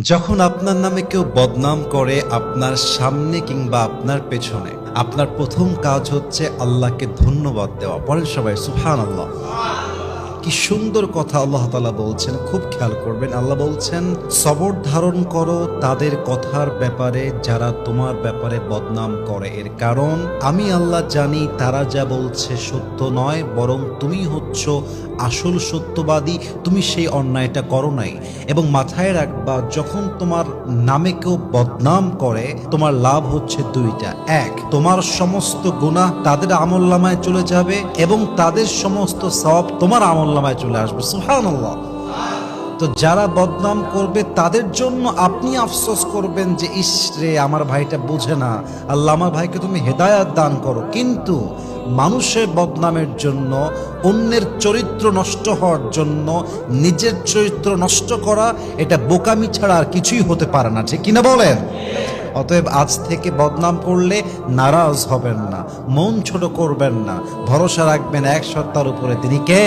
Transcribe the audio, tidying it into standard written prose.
যখন আপনার নামে কেউ বদনাম করে আপনার সামনে কিংবা আপনার পেছনে, আপনার প্রথম কাজ হচ্ছে আল্লাহকে ধন্যবাদ দেওয়া। পড়েন সবাই সুবহানাল্লাহ। কি সুন্দর কথা আল্লাহ তাআলা বলছেন, খুব খেয়াল করবেন। আল্লাহ বলছেন, সবর ধারণ করো তাদের কথার ব্যাপারে যারা তোমার ব্যাপারে বদনাম করে। এর কারণ আমি আল্লাহ জানি তারা যা বলছে সত্য নয়, বরং তুমি হচ্ছ আসল সত্যবাদী। তুমি সেই অন্যায়টা করো নাই। এবং মাথায় রাখবা, যখন তোমার নামে কেউ বদনাম করে তোমার লাভ হচ্ছে দুইটা। এক, তোমার সমস্ত গুনাহ তাদের আমলনামায় চলে যাবে এবং তাদের সমস্ত সওয়াব তোমার আমলনামায় চলে আসবে। সুবহানাল্লাহ। তো যারা বদনাম করবে তাদের জন্য আপনি আফসোস করবেন যে ইস রে, আমার ভাইটা বোঝে না, আল্লাহ আমার ভাইকে তুমি হেদায়াত দান করো। কিন্তু মানুষের বদনামের জন্য, অন্যের চরিত্র নষ্ট হওয়ার জন্য নিজের চরিত্র নষ্ট করা, এটা বোকামি ছাড়া আর কিছুই হতে পারে না। ঠিক কিনা বলেন? অতএব আজ থেকে বদনাম করলে নারাজ হবেন না, মন ছোট করবেন না, ভরসা রাখবেন এক সত্তার উপরে, তিনি কে?